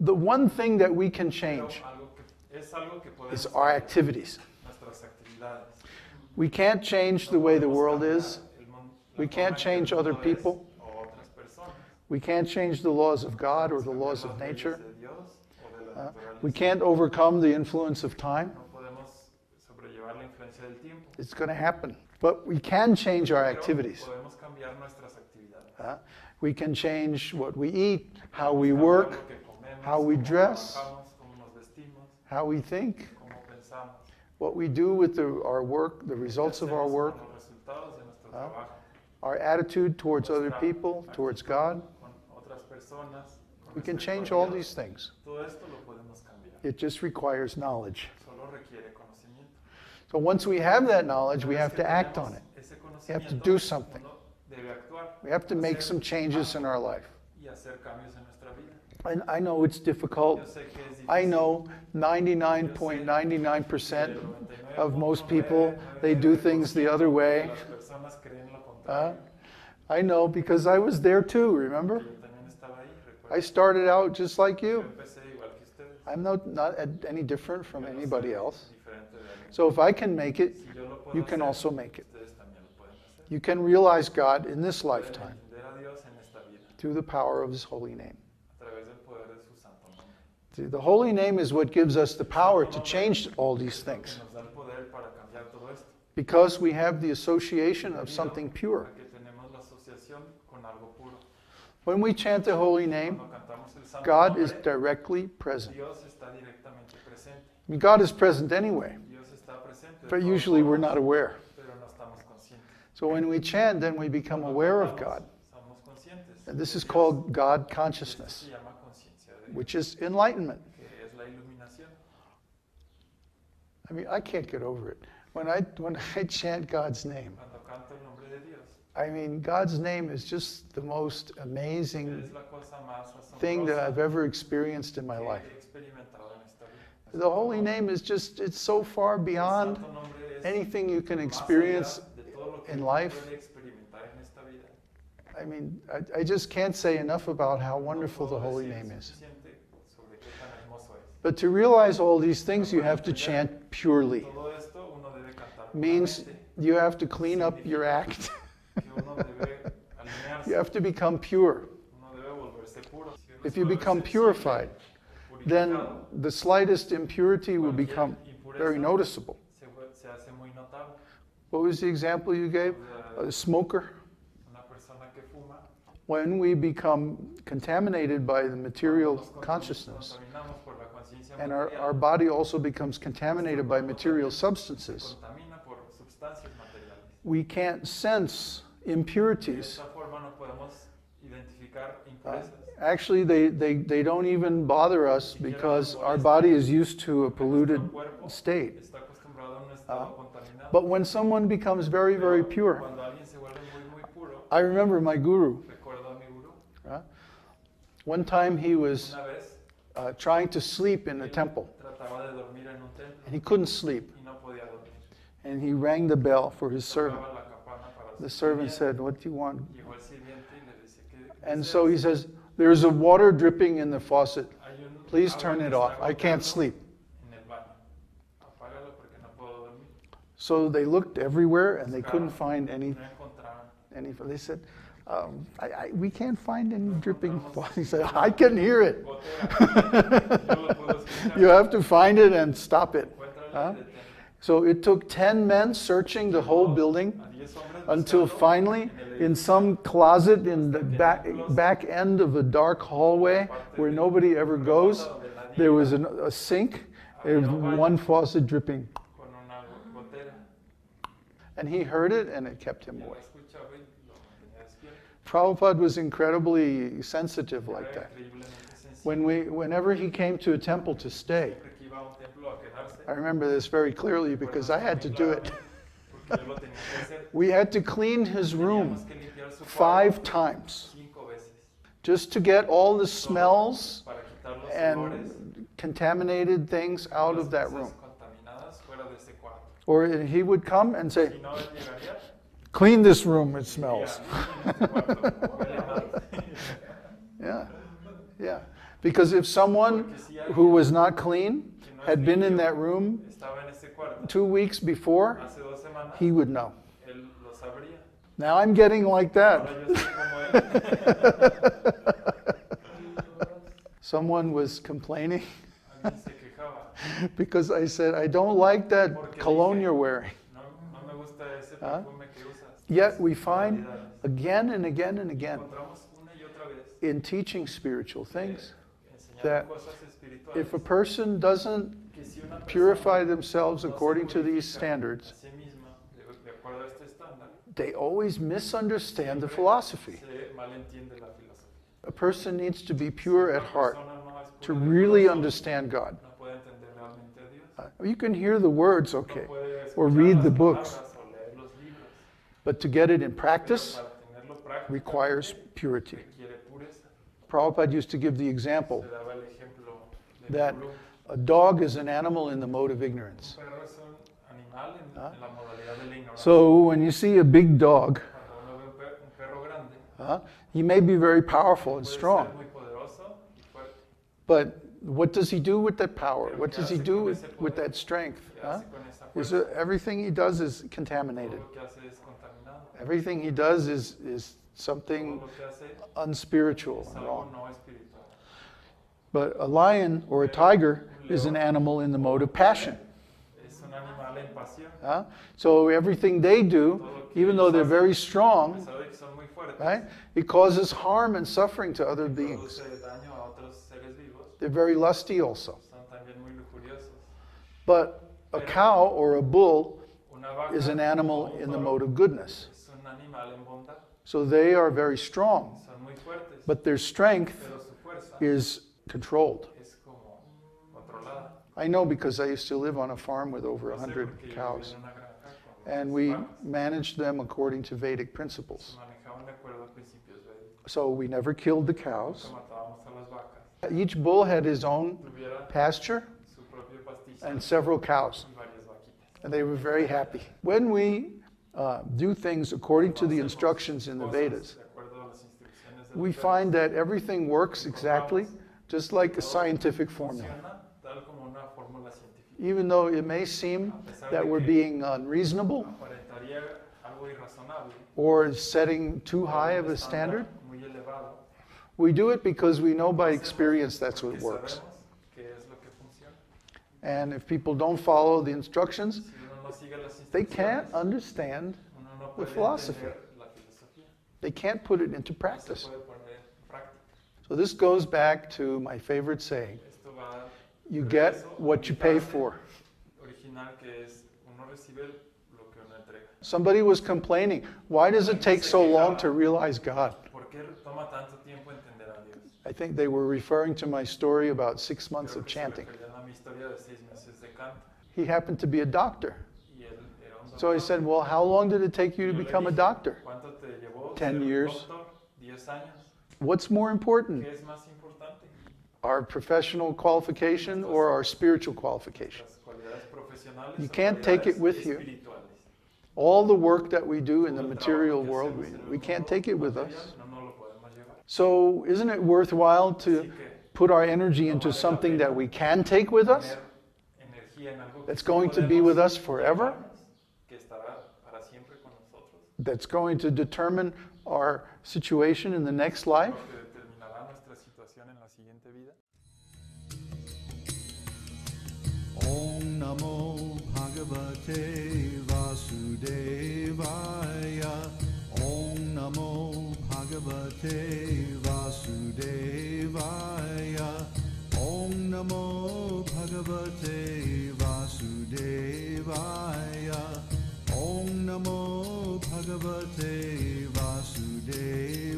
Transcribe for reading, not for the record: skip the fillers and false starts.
the one thing that we can change is our activities. We can't change the way the world is. We can't change other people. We can't change the laws of God or the laws of nature. We can't overcome the influence of time. It's going to happen. But we can change our activities. We can change what we eat, how we work, how we dress, how we think, what we do with our work, the results of our work, our attitude towards other people, towards God. We can change all these things. It just requires knowledge. So once we have that knowledge, we have to act on it. We have to do something. We have to make some changes in our life. And I know it's difficult. I know 99.99% of most people, they do things the other way. I know because I was there too, remember? I started out just like you. I'm not any different from anybody else. So if I can make it, you can also make it. You can realize God in this lifetime through the power of His holy name. The holy name is what gives us the power to change all these things. Because we have the association of something pure. When we chant the holy name, God is directly present. I mean, God is present anyway, but usually we're not aware. So when we chant, then we become aware of God. And this is called God consciousness, which is enlightenment. I mean, I can't get over it. When I chant God's name, I mean, God's name is just the most amazing thing that I've ever experienced in my life. The holy name is just, it's so far beyond anything you can experience in life. I mean, I just can't say enough about how wonderful the holy name is. But to realize all these things, you have to chant purely. Means you have to clean up your act. You have to become pure. If you become purified, then the slightest impurity will become very noticeable. What was the example you gave? A smoker. When we become contaminated by the material consciousness, and our body also becomes contaminated by material substances, we can't sense impurities. Actually, they don't even bother us because our body is used to a polluted state. But when someone becomes very, very pure, I remember my guru. One time he was trying to sleep in the temple, and he couldn't sleep. And he rang the bell for his servant. The servant said, "What do you want?" And so he says, "There's a water dripping in the faucet. Please turn it off. I can't sleep." So they looked everywhere and they couldn't find any. They said, "We can't find any dripping faucet." He said, "I can hear it." You have to find it and stop it. So it took 10 men searching the whole building until finally, in some closet in the back end of a dark hallway where nobody ever goes, there was a sink, there was one faucet dripping. And he heard it and it kept him away. Prabhupada was incredibly sensitive like that. Whenever he came to a temple to stay, I remember this very clearly because I had to do it. We had to clean his room 5 times just to get all the smells and contaminated things out of that room. Or he would come and say, "Clean this room, it smells." Yeah. Because if someone who was not clean had been in that room 2 weeks before, he would know. Now I'm getting like that. Someone was complaining because I said, I don't like that cologne you're wearing. Yet we find again and again and again in teaching spiritual things that if a person doesn't purify themselves according to these standards, they always misunderstand the philosophy. A person needs to be pure at heart to really understand God. You can hear the words, okay, or read the books, but to get it in practice requires purity. Prabhupada used to give the example that a dog is an animal in the mode of ignorance. So when you see a big dog, he may be very powerful and strong, but what does he do with that power? What does he do with that strength? Everything he does is contaminated. Everything he does is something unspiritual and wrong. But a lion or a tiger is an animal in the mode of passion. So everything they do, even though they're very strong, right, it causes harm and suffering to other beings. They're very lusty also. But a cow or a bull is an animal in the mode of goodness. So they are very strong, but their strength is controlled. I know because I used to live on a farm with over 100 cows, and we managed them according to Vedic principles. So we never killed the cows. Each bull had his own pasture and several cows, and they were very happy. When we do things according to the instructions in the Vedas, we find that everything works exactly just like a scientific formula. Even though it may seem that we're being unreasonable or setting too high of a standard, we do it because we know by experience that's what works. And if people don't follow the instructions, they can't understand the philosophy. They can't put it into practice. So this goes back to my favorite saying, you get what you pay for. Somebody was complaining, why does it take so long to realize God? I think they were referring to my story about 6 months of chanting. He happened to be a doctor. So I said, well, how long did it take you to become a doctor? 10 years. What's more important? Our professional qualification or our spiritual qualification? You can't take it with you. All the work that we do in the material world, we can't take it with us. So isn't it worthwhile to put our energy into something that we can take with us? That's going to be with us forever? That's going to determine our situation in the next life? Om Namo Bhagavate Vasudevaya. Om Namo Bhagavate Vasudevaya. Om Namo Bhagavate Vasudevaya. Om Namo Bhagavate Vasudevaya.